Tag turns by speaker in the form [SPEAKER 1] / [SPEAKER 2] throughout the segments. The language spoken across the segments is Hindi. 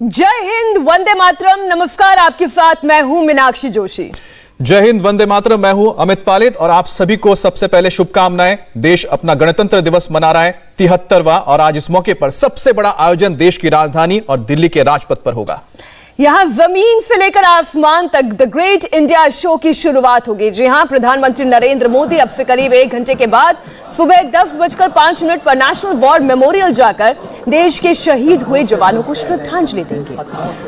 [SPEAKER 1] जय हिंद, वंदे मातरम। नमस्कार, आपके साथ मैं हूं मीनाक्षी जोशी।
[SPEAKER 2] जय हिंद, वंदे मातरम। मैं हूं अमित पालित और आप सभी को सबसे पहले शुभकामनाएं। देश अपना गणतंत्र दिवस मना रहा है 73वां, और आज इस मौके पर सबसे बड़ा आयोजन देश की राजधानी और दिल्ली के राजपथ पर होगा।
[SPEAKER 1] यहां जमीन से लेकर आसमान तक द ग्रेट इंडिया शो की शुरुआत होगी। जी हां, प्रधानमंत्री नरेंद्र मोदी अब से करीब 1 घंटे के बाद सुबह 10:05 पर नेशनल वॉर मेमोरियल जाकर देश के शहीद हुए जवानों को श्रद्धांजलि देंगे।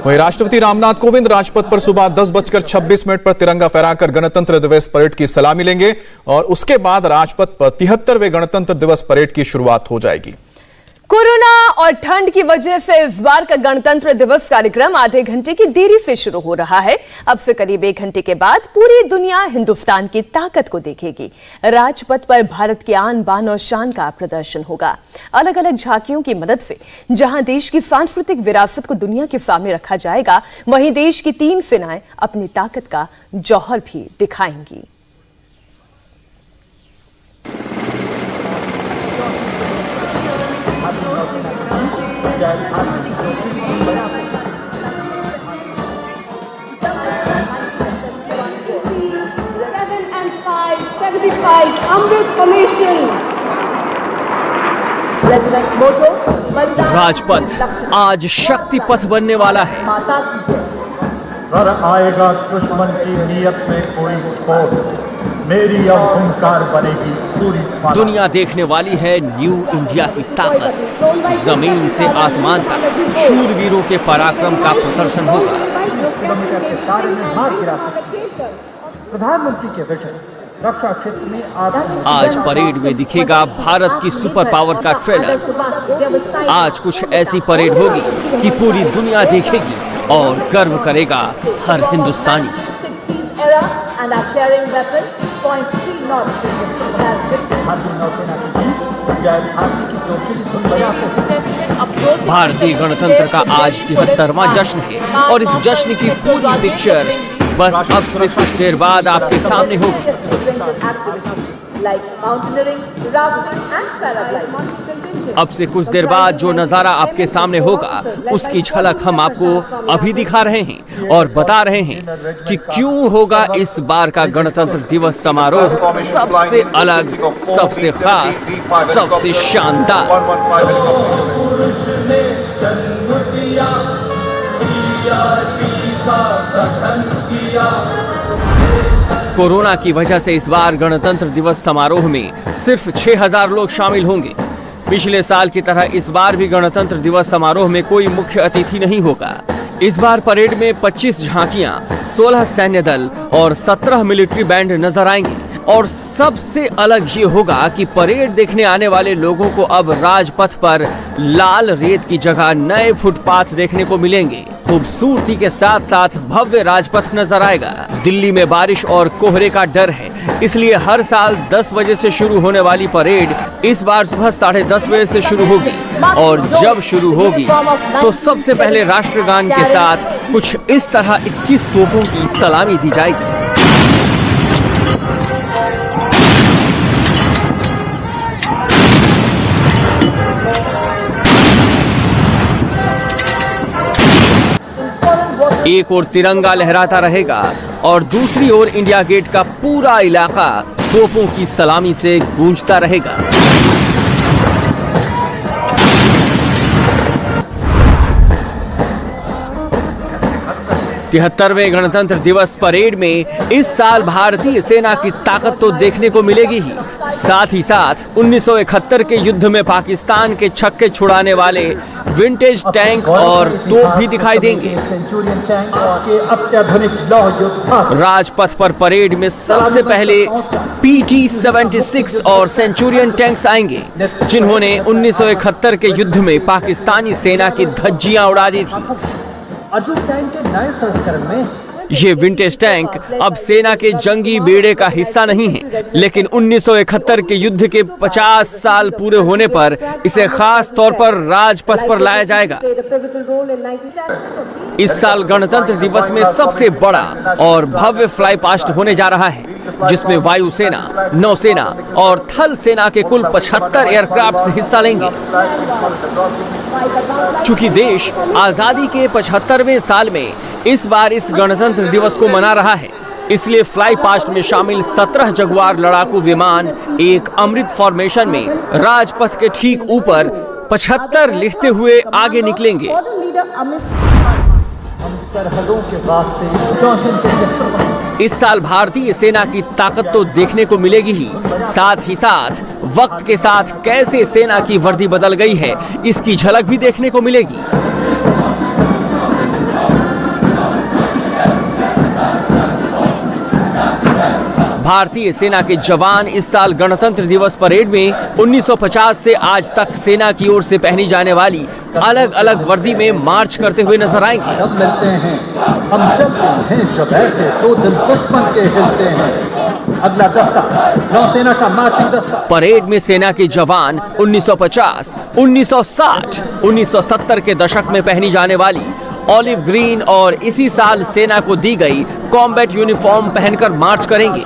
[SPEAKER 2] वहीं राष्ट्रपति रामनाथ कोविंद राजपथ पर सुबह 10:26 पर तिरंगा फहराकर गणतंत्र दिवस परेड की सलामी लेंगे और उसके बाद राजपथ पर 73वें गणतंत्र दिवस परेड की शुरुआत हो जाएगी।
[SPEAKER 1] कोरोना और ठंड की वजह से इस बार का गणतंत्र दिवस कार्यक्रम आधे घंटे की देरी से शुरू हो रहा है। अब से करीब 1 घंटे के बाद पूरी दुनिया हिंदुस्तान की ताकत को देखेगी। राजपथ पर भारत के आन बान और शान का प्रदर्शन होगा। अलग अलग झांकियों की मदद से जहां देश की सांस्कृतिक विरासत को दुनिया के सामने रखा जाएगा, वहीं देश की 3 सेनाएं अपनी ताकत का जौहर भी दिखाएंगी।
[SPEAKER 3] राजपथ आज शक्ति पथ बनने वाला है।
[SPEAKER 4] कर आएगा दुश्मन की नीयत में कोई खोट, मेरी अब हुंकार बनेगी पूरी।
[SPEAKER 3] दुनिया देखने वाली है न्यू इंडिया की ताकत। जमीन से आसमान तक शूरवीरों के पराक्रम का प्रदर्शन होगा।
[SPEAKER 4] किलोमीटर के तारे में मार गिरा सकती है। प्रधानमंत्री के विजन रक्षा क्षेत्र में
[SPEAKER 3] आज परेड में दिखेगा भारत की सुपर पावर का ट्रेलर। आज कुछ ऐसी परेड होगी कि पूरी दुनिया देखेगी और गर्व करेगा हर हिंदुस्तानी। भारतीय गणतंत्र का आज 73वां जश्न है और इस जश्न की पूरी पिक्चर बस अब से कुछ देर बाद आपके सामने होगी। अब से कुछ देर बाद जो नजारा आपके सामने होगा उसकी झलक हम आपको अभी दिखा रहे हैं और बता रहे हैं कि क्यों होगा इस बार का गणतंत्र दिवस समारोह सबसे अलग, सबसे खास, सबसे शानदार। कोरोना की वजह से इस बार गणतंत्र दिवस समारोह में सिर्फ 6000 लोग शामिल होंगे। पिछले साल की तरह इस बार भी गणतंत्र दिवस समारोह में कोई मुख्य अतिथि नहीं होगा। इस बार परेड में 25 झांकियां, 16 सैन्य दल और 17 मिलिट्री बैंड नजर आएंगे। और सबसे अलग ये होगा कि परेड देखने आने वाले लोगों को अब राजपथ पर लाल रेत की जगह नए फुटपाथ देखने को मिलेंगे। खूबसूरती के साथ साथ भव्य राजपथ नजर आएगा। दिल्ली में बारिश और कोहरे का डर है, इसलिए हर साल 10 बजे से शुरू होने वाली परेड इस बार सुबह 10:30 बजे से शुरू होगी। और जब शुरू होगी तो सबसे पहले राष्ट्रगान के साथ कुछ इस तरह 21 तोपों की सलामी दी जाएगी। एक ओर तिरंगा लहराता रहेगा और दूसरी ओर इंडिया गेट का पूरा इलाका तोपों की सलामी से गूंजता रहेगा। 73वें गणतंत्र दिवस परेड में इस साल भारतीय सेना की ताकत तो देखने को मिलेगी ही, साथ ही साथ 1971 के युद्ध में पाकिस्तान के छक्के छुड़ाने वाले विंटेज टैंक और तोप भी दिखाई देंगे। राजपथ पर परेड में सबसे पहले PT-76 और सेंचुरियन टैंक्स आएंगे, जिन्होंने 1971 के युद्ध में पाकिस्तानी सेना की धज्जियां उड़ा दी थी।
[SPEAKER 4] अर्जुन टैंक के नए संस्करण में
[SPEAKER 3] ये विंटेज टैंक अब सेना के जंगी बेड़े का हिस्सा नहीं है, लेकिन 1971 के युद्ध के 50 साल पूरे होने पर इसे खास तौर पर राजपथ पर लाया जाएगा। इस साल गणतंत्र दिवस में सबसे बड़ा और भव्य फ्लाई पास्ट होने जा रहा है। जिसमें वायुसेना, नौसेना और थल सेना के कुल 75 एयरक्राफ्ट हिस्सा लेंगे। चूंकि देश आजादी के 75वें साल में इस बार इस गणतंत्र दिवस को मना रहा है, इसलिए फ्लाई पास्ट में शामिल 17 जगुआर लड़ाकू विमान एक अमृत फॉर्मेशन में राजपथ के ठीक ऊपर 75 लिखते हुए आगे निकलेंगे। इस साल भारतीय सेना की ताकत तो देखने को मिलेगी ही, साथ ही साथ वक्त के साथ कैसे सेना की वर्दी बदल गई है, इसकी झलक भी देखने को मिलेगी। भारतीय सेना के जवान इस साल गणतंत्र दिवस परेड में 1950 से आज तक सेना की ओर से पहनी जाने वाली अलग अलग वर्दी में मार्च करते हुए नजर आएंगे।
[SPEAKER 4] जब मिलते हैं हम चलते हैं जब ऐसे तो दिल दुश्मन के हिलते हैं। अगला दस्ता नौसेना का मार्चिंग दस्ता।
[SPEAKER 3] परेड में सेना के जवान 1950, 1960, 1970 के दशक में पहनी जाने वाली ऑलिव ग्रीन और इसी साल सेना को दी गई कॉम्बैट यूनिफॉर्म पहनकर मार्च करेंगे।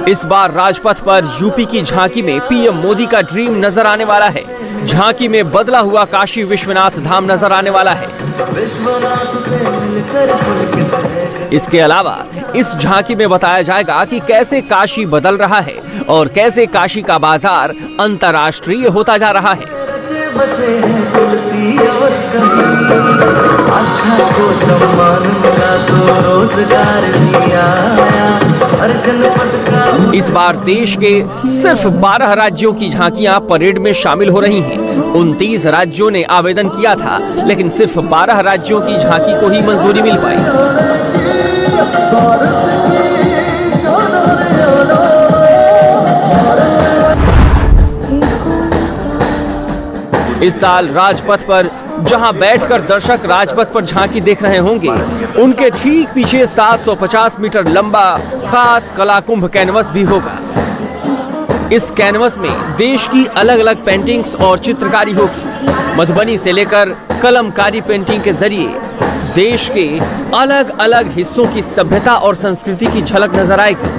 [SPEAKER 3] इस बार राजपथ पर यूपी की झांकी में पीएम मोदी का ड्रीम नजर आने वाला है। झांकी में बदला हुआ काशी विश्वनाथ धाम नजर आने वाला है। इसके अलावा इस झांकी में बताया जाएगा कि कैसे काशी बदल रहा है और कैसे काशी का बाजार अंतर्राष्ट्रीय होता जा रहा है। इस बार देश के सिर्फ 12 राज्यों की झांकियां परेड में शामिल हो रही हैं। 29 राज्यों ने आवेदन किया था, लेकिन सिर्फ 12 राज्यों की झांकी को ही मंजूरी मिल पाई। इस साल राजपथ पर जहां बैठकर दर्शक राजपथ पर झांकी देख रहे होंगे, उनके ठीक पीछे 750 मीटर लंबा खास कलाकुंभ कैनवस भी होगा। इस कैनवस में देश की अलग अलग पेंटिंग्स और चित्रकारी होगी। मधुबनी से लेकर कलमकारी पेंटिंग के जरिए देश के अलग अलग हिस्सों की सभ्यता और संस्कृति की झलक नजर आएगी।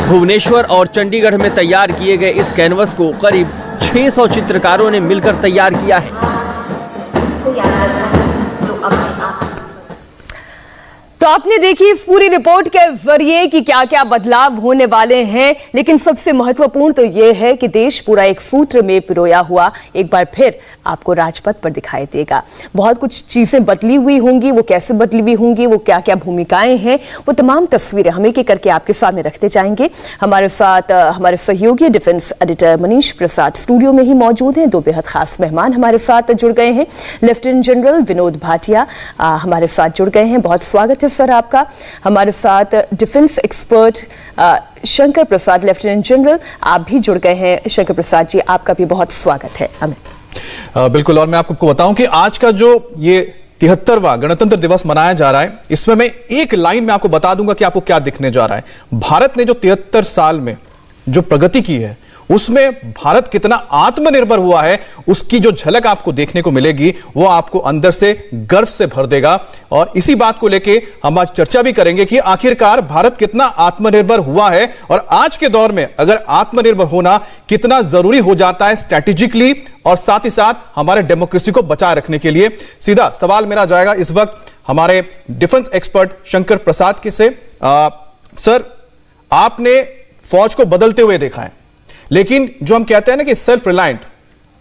[SPEAKER 3] भुवनेश्वर और चंडीगढ़ में तैयार किए गए इस कैनवस को करीब 600 चित्रकारों ने मिलकर तैयार किया है।
[SPEAKER 1] तो आपने देखी इस पूरी रिपोर्ट के जरिए कि क्या क्या बदलाव होने वाले हैं, लेकिन सबसे महत्वपूर्ण तो यह है कि देश पूरा एक सूत्र में पिरोया हुआ एक बार फिर आपको राजपथ पर दिखाई देगा। बहुत कुछ चीजें बदली हुई होंगी, वो कैसे बदली हुई होंगी, वो क्या क्या भूमिकाएं हैं, वो तमाम तस्वीरें हम एक एक करके आपके सामने रखते जाएंगे। हमारे साथ हमारे सहयोगी defence editor Manish Prasad studio में ही मौजूद हैं। दो बेहद खास मेहमान हमारे साथ जुड़ गए हैं। लेफ्टिनेंट जनरल विनोद भाटिया हमारे साथ जुड़ गए हैं, बहुत स्वागत है सर आपका। हमारे साथ defence expert Shankar Prasad lieutenant general आप भी जुड़ गए हैं। शंकर प्रसाद जी, आपका भी बहुत स्वागत है हमें।
[SPEAKER 2] बिल्कुल, और मैं आपको बताऊं कि आज का जो ये 73वां गणतंत्र दिवस मनाया जा रहा है, इसमें मैं एक लाइन में आपको बता दूंगा कि आपको क्या दिखने जा रहा है। भारत ने जो 73 साल में जो प्रगति की है, उसमें भारत कितना आत्मनिर्भर हुआ है, उसकी जो झलक आपको देखने को मिलेगी, वो आपको अंदर से गर्व से भर देगा। और इसी बात को लेके हम आज चर्चा भी करेंगे कि आखिरकार भारत कितना आत्मनिर्भर हुआ है और आज के दौर में अगर आत्मनिर्भर होना कितना जरूरी हो जाता है स्ट्रैटेजिकली, और साथ ही साथ हमारे डेमोक्रेसी को बचाए रखने के लिए। सीधा सवाल मेरा जाएगा इस वक्त हमारे डिफेंस एक्सपर्ट शंकर प्रसाद के से। सर, आपने फौज को बदलते हुए देखा है, लेकिन जो हम कहते हैं ना कि सेल्फ रिलायंट,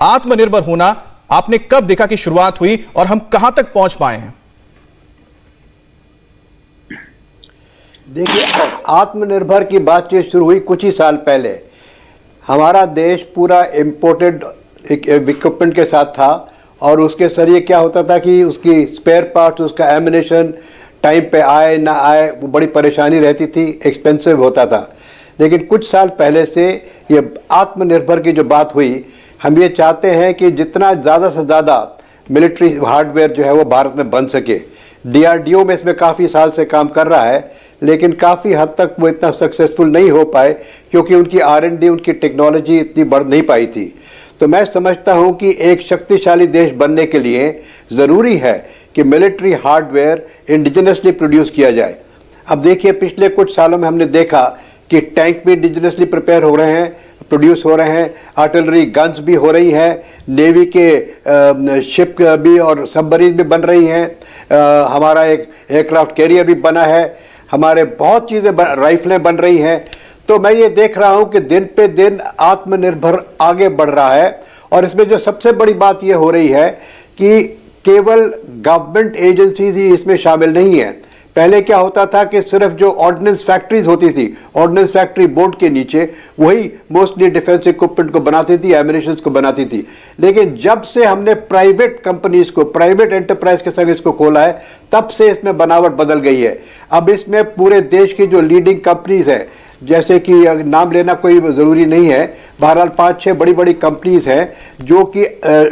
[SPEAKER 2] आत्मनिर्भर होना, आपने कब देखा कि शुरुआत हुई और हम कहां तक पहुंच पाए हैं?
[SPEAKER 5] देखिए, आत्मनिर्भर की बातचीत शुरू हुई कुछ ही साल पहले। हमारा देश पूरा इंपोर्टेड इक्विपमेंट के साथ था और उसके जरिए क्या होता था कि उसकी स्पेयर पार्ट्स, उसका एमिनेशन टाइम पे आए ना आए, वो बड़ी परेशानी रहती थी, एक्सपेंसिव होता था। लेकिन कुछ साल पहले से ये आत्मनिर्भर की जो बात हुई, हम ये चाहते हैं कि जितना ज़्यादा से ज़्यादा मिलिट्री हार्डवेयर जो है वो भारत में बन सके। डीआरडीओ में इसमें काफ़ी साल से काम कर रहा है, लेकिन काफ़ी हद तक वो इतना सक्सेसफुल नहीं हो पाए क्योंकि उनकी R&D, उनकी टेक्नोलॉजी इतनी बढ़ नहीं पाई थी। तो मैं समझता हूँ कि एक शक्तिशाली देश बनने के लिए ज़रूरी है कि मिलिट्री हार्डवेयर इंडिजिनसली प्रोड्यूस किया जाए। अब देखिए पिछले कुछ सालों में हमने देखा कि टैंक भी इंडिजिनसली प्रिपेयर हो रहे हैं, प्रोड्यूस हो रहे हैं, आर्टिलरी गन्स भी हो रही हैं, नेवी के शिप भी और सबमरीन भी बन रही हैं, हमारा एक एयरक्राफ्ट कैरियर भी बना है, हमारे बहुत चीज़ें राइफलें बन रही हैं। तो मैं ये देख रहा हूँ कि दिन पे दिन आत्मनिर्भर आगे बढ़ रहा है। और इसमें जो सबसे बड़ी बात ये हो रही है कि केवल गवर्नमेंट एजेंसीज ही इसमें शामिल नहीं है। पहले क्या होता था कि सिर्फ जो ऑर्डिनेंस फैक्ट्रीज होती थी, ऑर्डिनेंस फैक्ट्री बोर्ड के नीचे वही मोस्टली डिफेंस इक्विपमेंट को बनाती थी, एमिनेशंस को बनाती थी। लेकिन जब से हमने प्राइवेट कंपनीज को, प्राइवेट एंटरप्राइज के संग इसको खोला है, तब से इसमें बनावट बदल गई है। अब इसमें पूरे देश की जो लीडिंग कंपनीज है, जैसे कि नाम लेना कोई ज़रूरी नहीं है, बहरहाल 5-6 बड़ी बड़ी कंपनीज हैं जो कि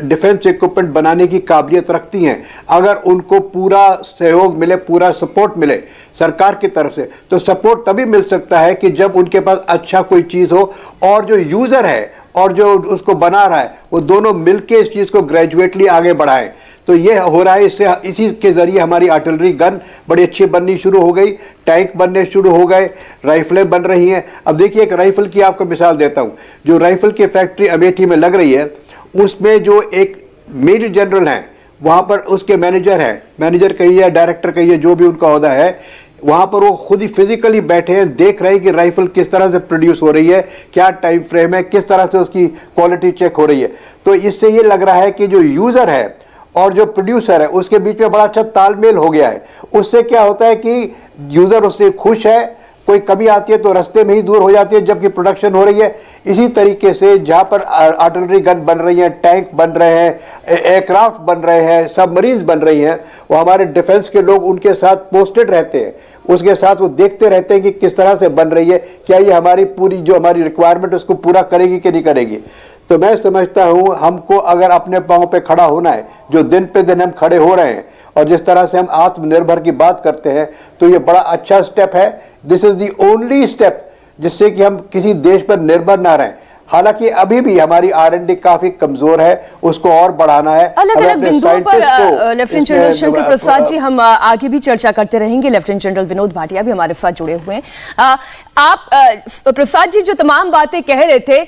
[SPEAKER 5] डिफेंस इक्विपमेंट बनाने की काबिलियत रखती हैं। अगर उनको पूरा सहयोग मिले, पूरा सपोर्ट मिले सरकार की तरफ से, तो सपोर्ट तभी मिल सकता है कि जब उनके पास अच्छा कोई चीज़ हो और जो यूज़र है और जो उसको बना रहा है वो दोनों मिलके इस चीज़ को ग्रेजुएटली आगे बढ़ाएं। तो ये हो रहा है, इससे इसी के जरिए हमारी आर्टिलरी गन बड़ी अच्छी बननी शुरू हो गई, टैंक बनने शुरू हो गए, राइफलें बन रही हैं। अब देखिए एक राइफल की आपको मिसाल देता हूँ, जो राइफल की फैक्ट्री अमेठी में लग रही है, उसमें जो एक मेजर जनरल हैं, वहाँ पर उसके मैनेजर हैं, मैनेजर कहिए, डायरेक्टर कहिए, जो भी उनका ओहदा है, वहाँ पर वो खुद ही फिजिकली बैठे हैं, देख रहे हैं कि राइफल किस तरह से प्रोड्यूस हो रही है, क्या टाइम फ्रेम है, किस तरह से उसकी क्वालिटी चेक हो रही है। तो इससे ये लग रहा है कि जो यूज़र है और जो प्रोड्यूसर है उसके बीच में बड़ा अच्छा तालमेल हो गया है। उससे क्या होता है कि यूज़र उससे खुश है, कोई कमी आती है तो रास्ते में ही दूर हो जाती है, जबकि प्रोडक्शन हो रही है। इसी तरीके से जहाँ पर आर्टिलरी गन बन रही हैं, टैंक बन रहे हैं, एयरक्राफ्ट बन रहे हैं, सबमरीन्स बन रही हैं, वो हमारे डिफेंस के लोग उनके साथ पोस्टेड रहते हैं, उसके साथ वो देखते रहते हैं कि किस तरह से बन रही है, क्या ये हमारी पूरी जो हमारी रिक्वायरमेंट उसको पूरा करेगी कि नहीं करेगी। तो मैं समझता हूँ हमको अगर अपने पाँव पे खड़ा होना है, जो दिन पे दिन हम खड़े हो रहे हैं, और जिस तरह से हम आत्मनिर्भर की बात करते हैं, तो ये बड़ा अच्छा स्टेप है। This is the only step जिससे कि हम किसी देश पर निर्भर ना रहें। हालांकि अभी भी हमारी R&D काफी कमजोर है, उसको और बढ़ाना है।
[SPEAKER 1] अलग अलग बिंदुओं पर लेफ्टिनेंट जनरल शंकर प्रसाद जी हम आगे भी चर्चा करते रहेंगे। लेफ्टिनेंट जनरल विनोद भाटिया भी हमारे साथ जुड़े हुए हैं। आप प्रसाद जी जो तमाम बातें कह रहे थे,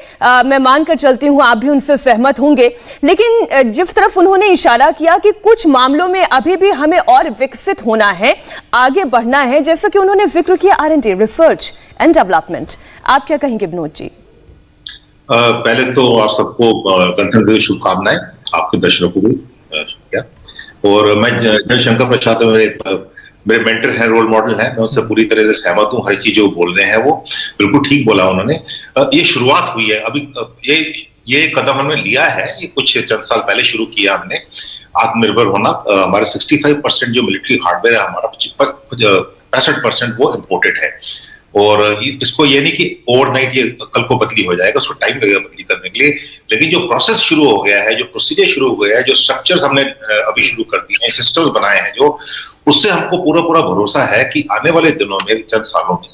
[SPEAKER 1] मैं मानकर चलती हूं आप भी उनसे सहमत होंगे, लेकिन जिस तरफ उन्होंने इशारा किया कि कुछ मामलों में अभी भी हमें और विकसित होना है, आगे बढ़ना है, जैसा कि उन्होंने जिक्र किया R&D, रिसर्च एंड डेवलपमेंट, आप क्या कहेंगे विनोद जी?
[SPEAKER 6] पहले तो आप सबको गणतंत्र दिवस शुभकामनाएं, आपके दर्शकों को भी शुक्रिया। और मैं जनरल शंकर प्रसाद मेरे मेंटर हैं, रोल मॉडल हैं, मैं उनसे पूरी तरह से सहमत हूँ। हर चीज जो बोल रहे हैं वो बिल्कुल ठीक बोला उन्होंने। ये शुरुआत हुई है, अभी ये कदम हमने लिया है, ये कुछ चंद साल पहले शुरू किया हमने आत्मनिर्भर होना। हमारे 65% जो मिलिट्री हार्डवेयर है हमारा, 65% वो इम्पोर्टेड है। और इसको ये नहीं कि ओवरनाइट ये कल को बदली हो जाएगा, उसको टाइम लगेगा बदली करने के लिए। लेकिन जो प्रोसेस शुरू हो गया है, जो प्रोसीजर शुरू हो गया है, जो स्ट्रक्चर्स हमने अभी शुरू कर दिए हैं, सिस्टम्स बनाए हैं, जो उससे हमको पूरा भरोसा है कि आने वाले दिनों में, चंद सालों में,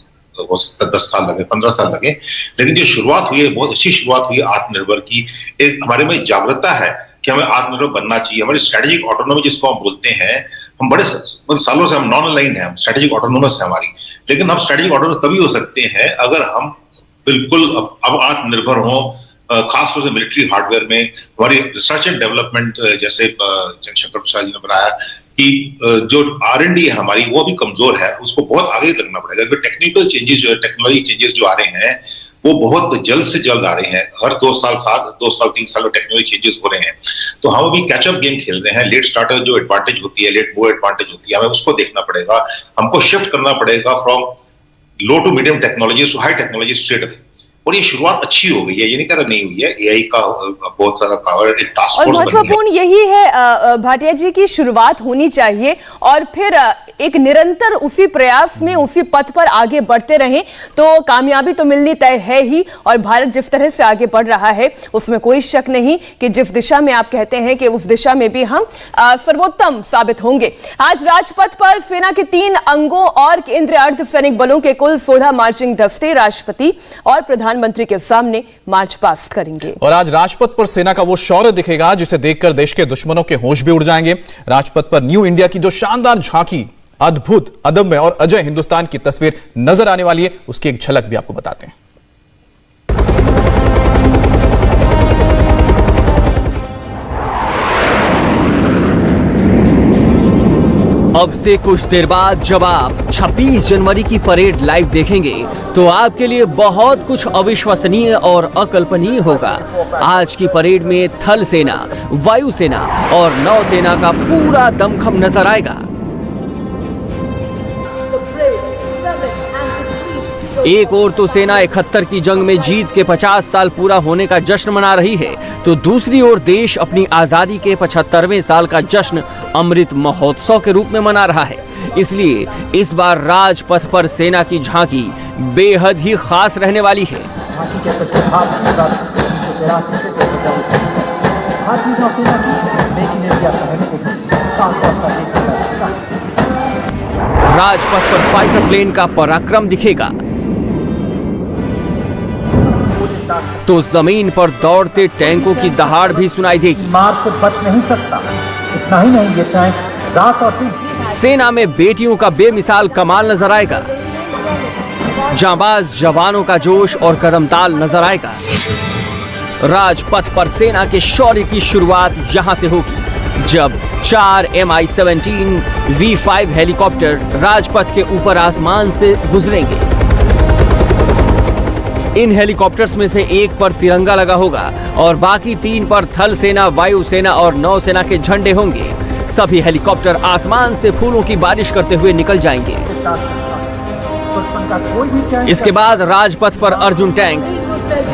[SPEAKER 6] हो सकता है 10 साल लगे, 15 साल लगे, लेकिन जो शुरुआत हुई है बहुत अच्छी शुरुआत हुई है आत्मनिर्भर की। एक हमारे में जागरूकता है कि हमें आत्मनिर्भर बनना चाहिए। हमारी स्ट्रेटेजिक ऑटोनॉमी जिसको हम बोलते हैं, हम बड़े सालों से हम नॉन अलाइंड हैं, स्ट्रेटेजिक ऑटोनॉमस है हमारी, लेकिन हम स्ट्रेटेजिक ऑटोनॉमस तभी हो सकते हैं अगर हम बिल्कुल अब आत्मनिर्भर हों, खासतौर से मिलिट्री हार्डवेयर में। हमारी रिसर्च एंड डेवलपमेंट, जैसे शंकर प्रसाद जी ने बताया कि जो R&D है हमारी, वो भी कमजोर है, उसको बहुत आगे लगना पड़ेगा। टेक्निकल चेंजेस जो है, टेक्नोलॉजी चेंजेस जो आ रहे हैं, वो बहुत जल्द से जल्द आ रहे हैं। हर 2 साल 3 साल में टेक्नोलॉजी चेंजेस हो रहे हैं, तो हम अभी कैचअप गेम खेल रहे हैं। लेट स्टार्टर जो एडवांटेज होती है, लेट मूव एडवांटेज होती है, हमें उसको देखना पड़ेगा। हमको शिफ्ट करना पड़ेगा from low to medium technology to high technology straight away. और ये शुरुआत अच्छी हो गई है, ये नहीं कह रहा नहीं हुई है। AI का बहुत सारा एक टास्क फोर्स,
[SPEAKER 1] और महत्वपूर्ण यही है भाटिया जी की शुरुआत होनी चाहिए और फिर एक निरंतर उसी प्रयास में, उसी पथ पर आगे बढ़ते रहें तो कामयाबी तो मिलनी तय है ही। और भारत जिस तरह से आगे बढ़ रहा है उसमें कोई शक नहीं कि जिस दिशा में आप कहते हैं कि उस दिशा में भी हम सर्वोत्तम साबित होंगे। आज राजपथ पर सेना के 3 अंगों और केंद्रीय अर्धसैनिक बलों के कुल 16 मार्चिंग दस्ते राष्ट्रपति और प्रधानमंत्री के सामने मार्च पास्ट करेंगे।
[SPEAKER 2] और आज राजपथ पर सेना का वो शौर्य दिखेगा जिसे देखकर देश के दुश्मनों के होश भी उड़ जाएंगे। राजपथ पर न्यू इंडिया की जो शानदार झांकी अद्भुत, अदम्य और अजय हिंदुस्तान की तस्वीर नजर आने वाली है। उसकी एक झलक भी आपको बताते हैं।
[SPEAKER 3] अब से कुछ देर बाद जब आप 26 जनवरी की परेड लाइव देखेंगे तो आपके लिए बहुत कुछ अविश्वसनीय और अकल्पनीय होगा। आज की परेड में थल सेना, वायुसेना और नौसेना का पूरा दमखम नजर आएगा। एक ओर तो सेना 71 की जंग में जीत के 50 साल पूरा होने का जश्न मना रही है, तो दूसरी ओर देश अपनी आजादी के 75वें साल का जश्न अमृत महोत्सव के रूप में मना रहा है। इसलिए इस बार राजपथ पर सेना की झांकी बेहद ही खास रहने वाली है। राजपथ पर फाइटर प्लेन का पराक्रम दिखेगा तो जमीन पर दौड़ते टैंकों की दहाड़ भी सुनाई देगी।
[SPEAKER 4] मार से बच नहीं सकता। इतना ही नहीं, ये टैंक रात और दिन
[SPEAKER 3] सेना में बेटियों का बेमिसाल कमाल नजर आएगा। जांबाज जवानों का जोश और कदमताल नजर आएगा। राजपथ पर सेना के शौर्य की शुरुआत यहां से होगी जब 4 Mi-17 V5 हेलीकॉप्टर राजपथ के ऊपर आसमान से गुजरेंगे। इन हेलीकॉप्टर्स में से एक पर तिरंगा लगा होगा और बाकी 3 पर थल सेना, वायुसेना और नौसेना के झंडे होंगे। सभी हेलीकॉप्टर आसमान से फूलों की बारिश करते हुए निकल जाएंगे। इसके बाद राजपथ पर अर्जुन टैंक,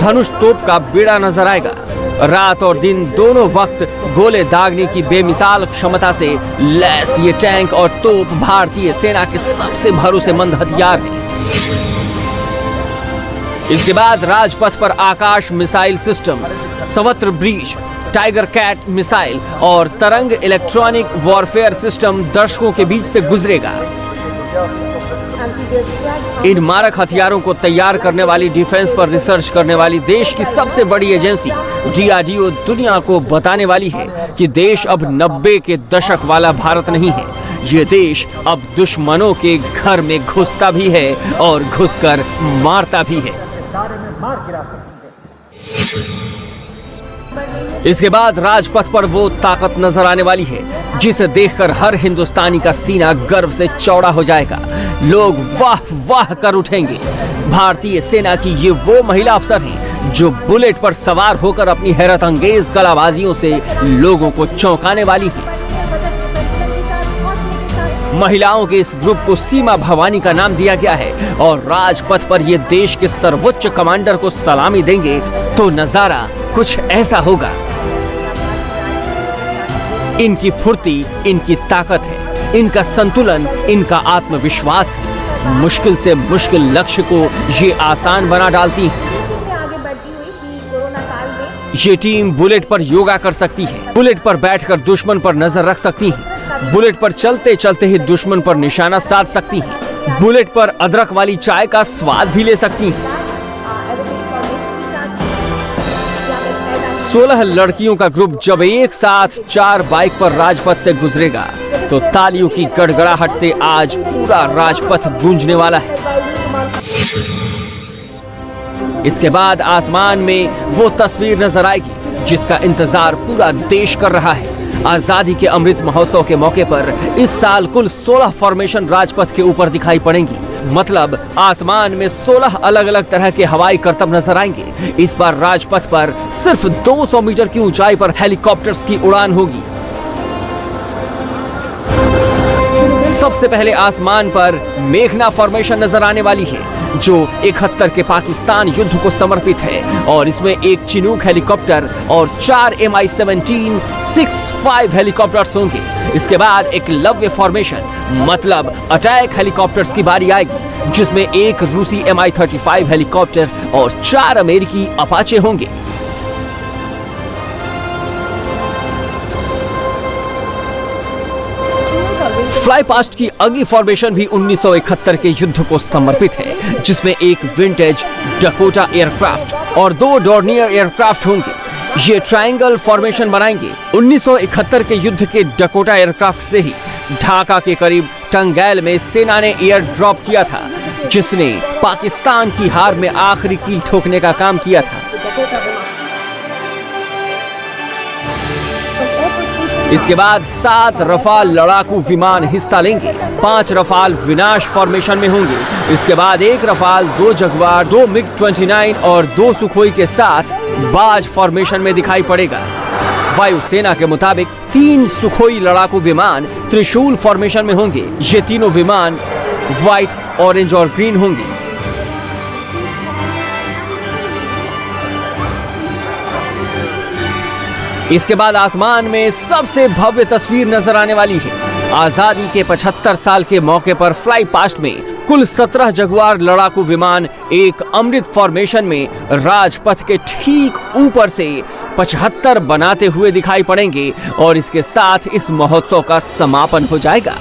[SPEAKER 3] धनुष तोप का बेड़ा नजर आएगा। रात और दिन दोनों वक्त गोले दागने की बेमिसाल क्षमता से लैस ये टैंक और तोप भारतीय सेना के सबसे भरोसेमंद हथियार हैं। इसके बाद राजपथ पर Akash missile system, Sarvatra bridge, tiger cat missile और तरंग इलेक्ट्रॉनिक वॉरफेयर सिस्टम दर्शकों के बीच से गुजरेगा। इन मारक हथियारों को तैयार करने वाली, डिफेंस पर रिसर्च करने वाली देश की सबसे बड़ी एजेंसी DRDO दुनिया को बताने वाली है कि देश अब 90 के दशक वाला भारत नहीं है। ये देश अब दुश्मनों के घर में घुसता भी है और घुसकर मारता भी है। इसके बाद राजपथ पर वो ताकत नजर आने वाली है जिसे देखकर हर हिंदुस्तानी का सीना गर्व से चौड़ा हो जाएगा। लोग वाह वाह कर उठेंगे। भारतीय सेना की ये वो महिला अफसर हैं जो बुलेट पर सवार होकर अपनी हैरत अंगेज कलाबाजियों से लोगों को चौंकाने वाली हैं। महिलाओं के इस ग्रुप को सीमा भवानी का नाम दिया गया है और राजपथ पर ये देश के सर्वोच्च कमांडर को सलामी देंगे तो नजारा कुछ ऐसा होगा। इनकी फुर्ती, इनकी ताकत है, इनका संतुलन, इनका आत्मविश्वास है। मुश्किल से मुश्किल लक्ष्य को ये आसान बना डालती है। ये टीम बुलेट पर योगा कर सकती है, बुलेट पर बैठकर दुश्मन पर नजर रख सकती है, बुलेट पर चलते चलते ही दुश्मन पर निशाना साध सकती हैं, बुलेट पर अदरक वाली चाय का स्वाद भी ले सकती हैं। 16 लड़कियों का ग्रुप जब एक साथ 4 बाइक पर राजपथ से गुजरेगा तो तालियों की गड़गड़ाहट से आज पूरा राजपथ गूंजने वाला है। इसके बाद आसमान में वो तस्वीर नजर आएगी जिसका इंतजार पूरा देश कर रहा है। आजादी के अमृत महोत्सव के मौके पर इस साल कुल 16 फॉर्मेशन राजपथ के ऊपर दिखाई पड़ेंगी। मतलब आसमान में 16 अलग अलग तरह के हवाई करतब नजर आएंगे। इस बार राजपथ पर सिर्फ 200 मीटर की ऊंचाई पर हेलीकॉप्टर्स की उड़ान होगी। सबसे पहले आसमान पर मेघना फॉर्मेशन नजर आने वाली है जो 71 के पाकिस्तान युद्ध को समर्पित है और इसमें एक चिनूक हेलीकॉप्टर और 4 Mi-17 6-5 हेलीकॉप्टर्स होंगे। इसके बाद एक लव्य फॉर्मेशन मतलब अटैक हेलीकॉप्टर्स की बारी आएगी जिसमें एक रूसी Mi-35 हेलीकॉप्टर और 4 अमेरिकी अपाचे होंगे। फ्लाई पास्ट की अगली फॉर्मेशन भी 1971 के युद्ध को समर्पित है जिसमें एक विंटेज डकोटा एयरक्राफ्ट और 2 डॉर्नियर एयरक्राफ्ट होंगे। ये ट्रायंगल फॉर्मेशन बनाएंगे। 1971 के युद्ध के डकोटा एयरक्राफ्ट से ही ढाका के करीब टंगैल में सेना ने एयर ड्रॉप किया था, जिसने पाकिस्तान की हार में आखिरी कील ठोकने का काम किया था। इसके बाद 7 रफाल लड़ाकू विमान हिस्सा लेंगे। 5 रफाल विनाश फॉर्मेशन में होंगे। इसके बाद 1 रफाल, 2 जगुआर, 2 मिग-29 और 2 सुखोई के साथ बाज फॉर्मेशन में दिखाई पड़ेगा। वायुसेना के मुताबिक 3 सुखोई लड़ाकू विमान त्रिशूल फॉर्मेशन में होंगे। ये तीनों विमान व्हाइट, ऑरेंज और ग्रीन होंगे। इसके बाद आसमान में सबसे भव्य तस्वीर नजर आने वाली है। आजादी के 75 साल के मौके पर फ्लाई पास्ट में कुल 17 जगुआर लड़ाकू विमान एक अमृत फॉर्मेशन में राजपथ के ठीक ऊपर से 75 बनाते हुए दिखाई पड़ेंगे और इसके साथ इस महोत्सव का समापन हो जाएगा।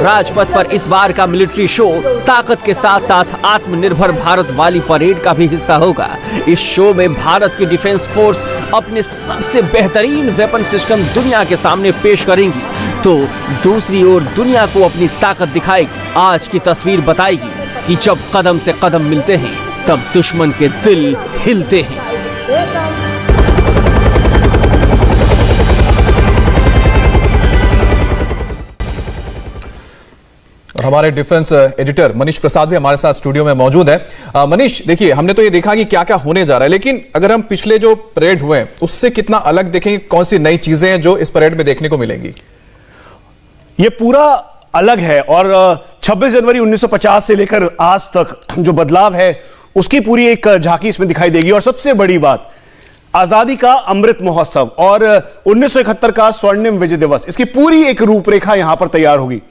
[SPEAKER 3] राजपथ पर इस बार का मिलिट्री शो ताकत के साथ साथ आत्मनिर्भर भारत वाली परेड का भी हिस्सा होगा। इस शो में भारत की डिफेंस फोर्स अपने सबसे बेहतरीन वेपन सिस्टम दुनिया के सामने पेश करेंगी, तो दूसरी ओर दुनिया को अपनी ताकत दिखाएगी। आज की तस्वीर बताएगी कि जब कदम से कदम मिलते हैं तब दुश्मन के दिल हिलते हैं।
[SPEAKER 2] और हमारे डिफेंस एडिटर मनीष प्रसाद भी हमारे साथ स्टूडियो में मौजूद है। मनीष, देखिए, हमने तो ये देखा कि क्या क्या होने जा रहा है, लेकिन अगर हम पिछले जो परेड हुए उससे कितना अलग देखेंगे, कौन सी नई चीजें हैं जो इस परेड में देखने को मिलेंगी?
[SPEAKER 7] ये पूरा अलग है और 26 जनवरी 1950 से लेकर आज तक जो बदलाव है उसकी पूरी एक झांकी इसमें दिखाई देगी। और सबसे बड़ी बात, आजादी का अमृत महोत्सव और 1971 का स्वर्णिम विजय दिवस, इसकी पूरी एक रूपरेखा यहां पर तैयार होगी।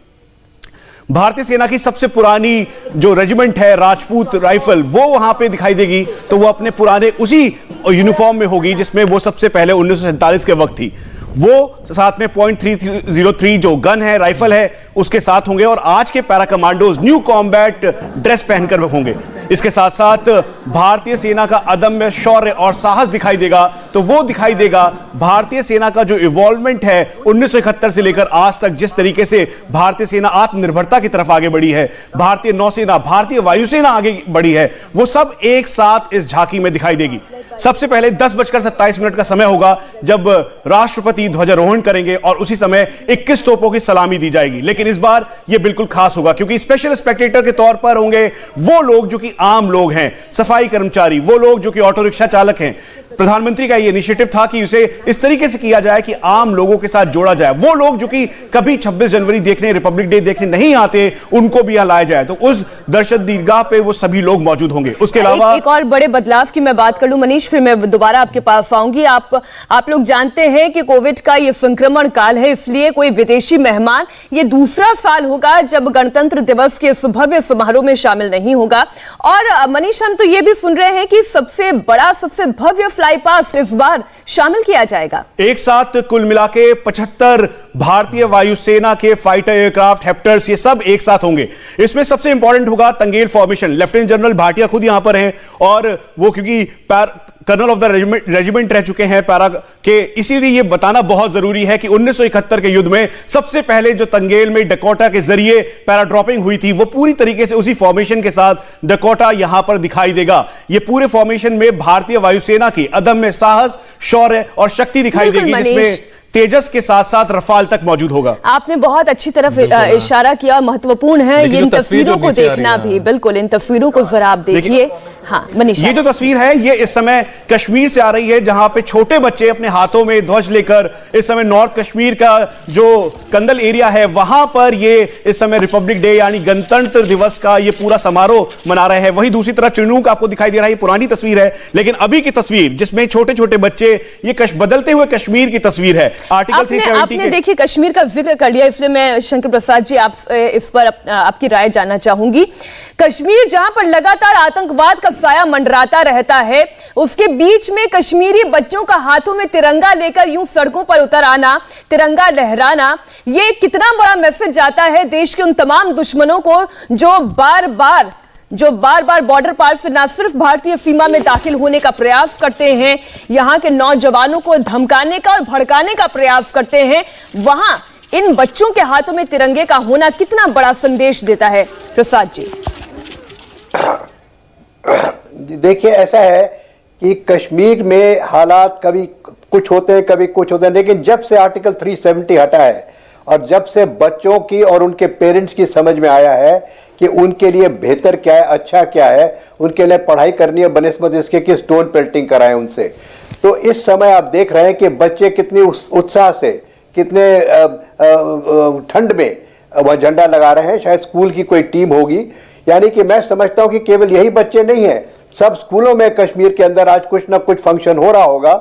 [SPEAKER 7] भारतीय सेना की सबसे पुरानी जो रेजिमेंट है राजपूत राइफल, वो वहां पे दिखाई देगी, तो वो अपने पुराने उसी यूनिफॉर्म में होगी जिसमें वो सबसे पहले 1947 के वक्त थी। वो साथ में .303 जो गन है, राइफल है, उसके साथ होंगे और आज के para commandos new combat dress पहनकर होंगे। इसके साथ साथ भारतीय सेना का अदम्य शौर्य और साहस दिखाई देगा, तो वो दिखाई देगा भारतीय सेना का जो इवॉल्वमेंट है 1971 से लेकर आज तक, जिस तरीके से भारतीय सेना आत्मनिर्भरता की तरफ आगे बढ़ी है, भारतीय नौसेना, भारतीय वायुसेना आगे बढ़ी है, वो सब एक साथ इस झांकी में दिखाई देगी। सबसे पहले 10:27 का समय होगा जब राष्ट्रपति ध्वजारोहण करेंगे और उसी समय 21 तोपों की सलामी दी जाएगी। लेकिन इस बार यह बिल्कुल खास होगा क्योंकि स्पेशल स्पेक्टेटर के तौर पर होंगे वो लोग जो कि आम लोग हैं, सफाई कर्मचारी, वो लोग जो कि ऑटो रिक्शा चालक हैं। प्रधानमंत्री का यह इनिशिएटिव था कि उसे इस तरीके से किया जाए कि आम लोगों के साथ जोड़ा जाए। वो लोग जो कि कभी 26 जनवरी देखने, रिपब्लिक डे देखने नहीं आते, उनको भी यहां लाया जाए। तो उस दर्शक दीर्घा पे वो सभी लोग मौजूद होंगे। उसके अलावा
[SPEAKER 1] एक और बड़े बदलाव की मैं बात कर लूं मनीष, फिर मैं दोबारा आपके पास आऊंगी। आप लोग जानते हैं कि कोविड का ये संक्रमण काल है, इसलिए कोई विदेशी मेहमान ये दूसरा साल होगा जब गणतंत्र दिवस के इस भव्य समारोह में शामिल नहीं होगा। और मनीष, हम तो ये भी सुन रहे हैं कि सबसे बड़ा, सबसे भव्य फ्लाई पास्ट इस बार शामिल किया जाएगा। एक
[SPEAKER 7] साथ कुल मिला के 75 भारतीय वायुसेना के फाइटर एयरक्राफ्ट, हेप्टर्स, ये सब एक साथ होंगे। इसमें सबसे इंपॉर्टेंट होगा तंगेल फॉर्मेशन। लेफ्टिनेंट जनरल भाटिया खुद यहां पर हैं और वो क्योंकि कर्नल ऑफ द रेजिमेंट रह चुके हैं पैरा के, इसीलिए यह बताना बहुत जरूरी है कि 1971 के युद्ध में सबसे पहले जो तंगेल में डकोटा के जरिए पैरा ड्रॉपिंग हुई थी, वो पूरी तरीके से उसी फॉर्मेशन के साथ डकोटा यहां पर दिखाई देगा। यह पूरे फॉर्मेशन में भारतीय वायुसेना की अदम्य साहस, शौर्य और शक्ति दिखाई देगी, जिसमें तेजस के साथ साथ रफाल तक मौजूद होगा।
[SPEAKER 1] आपने बहुत अच्छी तरफ इशारा किया, महत्वपूर्ण है ये इन तस्वीरों को देखना भी। बिल्कुल, इन तस्वीरों को जरा आप देखिए। हाँ मनीष,
[SPEAKER 7] ये जो तस्वीर है ये इस समय कश्मीर से आ रही है, जहां पे छोटे बच्चे अपने हाथों में ध्वज लेकर इस समय नॉर्थ कश्मीर का जो कंदल एरिया है वहां पर ये इस समय रिपब्लिक डे यानी गणतंत्र दिवस का ये पूरा समारोह मना रहे हैं। वहीं दूसरी तरफ चिनूक आपको दिखाई दे रहा है, पुरानी तस्वीर है, लेकिन अभी की तस्वीर जिसमें छोटे छोटे बच्चे, ये बदलते हुए कश्मीर की तस्वीर है। आर्टिकल 370
[SPEAKER 1] आपने देखिए कश्मीर का जिक्र कर लिया, इसलिए मैं शंकर प्रसाद जी आप इस पर आपकी राय जानना चाहूंगी। कश्मीर जहां पर लगातार आतंकवाद का साया मंडराता रहता है, उसके बीच में कश्मीरी बच्चों का हाथों में तिरंगा लेकर यूं सड़कों पर उतर आना, तिरंगा लहराना, ये कितना बड़ा मैसेज जाता है देश के उन तमाम दुश्मनों को जो बार बार बॉर्डर पार से ना सिर्फ भारतीय सीमा में दाखिल होने का प्रयास करते हैं, यहां के नौजवानों को धमकाने का और भड़काने का प्रयास करते हैं, वहां इन बच्चों के हाथों में तिरंगे का होना कितना बड़ा संदेश देता है प्रसाद जी?
[SPEAKER 5] देखिए, ऐसा है कि कश्मीर में हालात कभी कुछ होते हैं, कभी कुछ होते हैं, लेकिन जब से आर्टिकल 370 हटा है और जब से बच्चों की और उनके पेरेंट्स की समझ में आया है कि उनके लिए बेहतर क्या है, अच्छा क्या है, उनके लिए पढ़ाई करनी है बनस्बत इसके कि स्टोन पेल्टिंग कराएं उनसे, तो इस समय आप देख रहे हैं कि बच्चे कितनी उत्साह से, कितने ठंड में वह झंडा लगा रहे हैं। शायद स्कूल की कोई टीम होगी, यानी कि मैं समझता हूं कि केवल यही बच्चे नहीं हैं, सब स्कूलों में कश्मीर के अंदर आज कुछ ना कुछ फंक्शन हो रहा होगा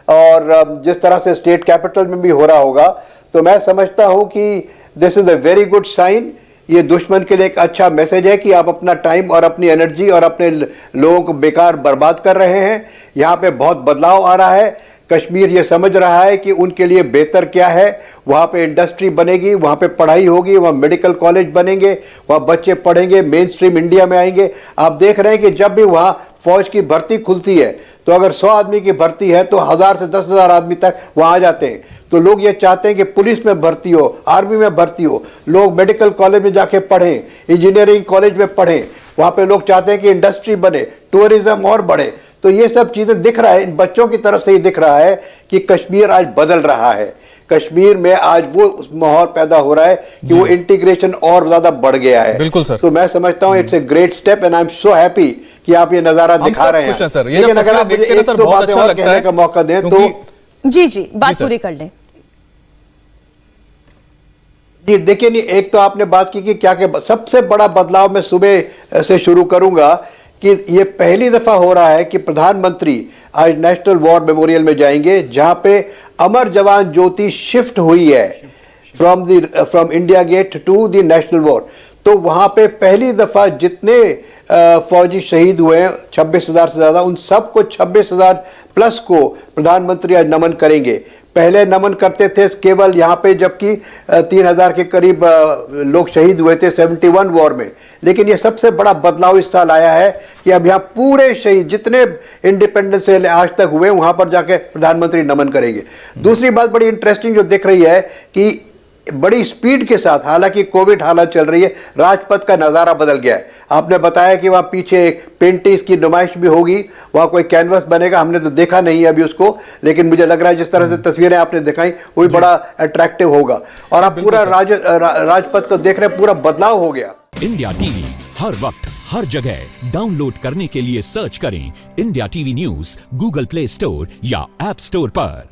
[SPEAKER 5] और जिस तरह से स्टेट कैपिटल में भी हो रहा होगा, तो मैं समझता हूं कि this is a very good sign. ये दुश्मन के लिए एक अच्छा मैसेज है कि आप अपना टाइम और अपनी एनर्जी और अपने लोगों को बेकार बर्बाद कर रहे हैं। यहाँ पे बहुत बदलाव आ रहा है। कश्मीर ये समझ रहा है कि उनके लिए बेहतर क्या है, वहाँ पे इंडस्ट्री बनेगी, वहाँ पे पढ़ाई होगी, वहाँ मेडिकल कॉलेज बनेंगे, वहाँ बच्चे पढ़ेंगे, मेन स्ट्रीम इंडिया में आएंगे। आप देख रहे हैं कि जब भी वहाँ फौज की भर्ती खुलती है तो अगर 100 आदमी की भर्ती है तो 1000 से 10,000 आदमी तक वहाँ आ जाते हैं। तो लोग ये चाहते हैं कि पुलिस में भर्ती हो, आर्मी में भर्ती हो, लोग मेडिकल कॉलेज में जाके पढ़ें, इंजीनियरिंग कॉलेज में पढ़ें, वहाँ पे लोग चाहते हैं कि इंडस्ट्री बने, टूरिज्म और बढ़े। तो ये सब चीजें दिख रहा है, इन बच्चों की तरफ से ही दिख रहा है कि कश्मीर आज बदल रहा है। कश्मीर में आज वो माहौल पैदा हो रहा है कि वो इंटीग्रेशन और ज्यादा बढ़ गया है।
[SPEAKER 2] बिल्कुल सर।
[SPEAKER 5] तो मैं समझता हूँ it's a great step and I am so happy कि आप ये नजारा दिखा रहे हैं।
[SPEAKER 2] सर, ये जब तस्वीरें देखते हैं सर बहुत अच्छा लगता है
[SPEAKER 5] का मौका दें तो
[SPEAKER 1] जी बात पूरी कर लें।
[SPEAKER 5] जी देखिए, नहीं एक तो आपने बात की कि क्या क्या सबसे बड़ा बदलाव मैं सुबह से शुरू करूंगा कि ये पहली दफा हो रहा है कि प्रधानमंत्री आज नेशनल वॉर मेमोरियल में जाएंगे, जहां पे अमर जवान ज्योति शिफ्ट हुई है from India Gate to the National War. तो वहां पे पहली दफा जितने फौजी शहीद हुए हैं 26,000 से ज्यादा, उन सबको 26,000 प्लस को प्रधानमंत्री आज नमन करेंगे। पहले नमन करते थे केवल यहाँ पे, जबकि 3,000 के करीब लोग शहीद हुए थे 71 वॉर में। लेकिन ये सबसे बड़ा बदलाव इस साल आया है कि अब यहाँ पूरे शहीद जितने इंडिपेंडेंस से आज तक हुए वहां पर जाके प्रधानमंत्री नमन करेंगे। दूसरी बात बड़ी इंटरेस्टिंग जो दिख रही है कि बड़ी स्पीड के साथ, हालांकि कोविड हालत चल रही है, राजपथ का नजारा बदल गया है। आपने बताया कि वहां पीछे एक पेंटिंग्स की नुमाइश भी होगी, वहां कोई कैनवस बनेगा, हमने तो देखा नहीं अभी उसको, लेकिन मुझे लग रहा है जिस तरह से तस्वीरें आपने दिखाई वो भी बड़ा अट्रैक्टिव होगा। और आप पूरा राजपथ को देख रहे हैं, पूरा बदलाव हो गया।
[SPEAKER 8] इंडिया टीवी हर वक्त हर जगह डाउनलोड करने के लिए सर्च करें India TV news Google play store या ऐप स्टोर पर।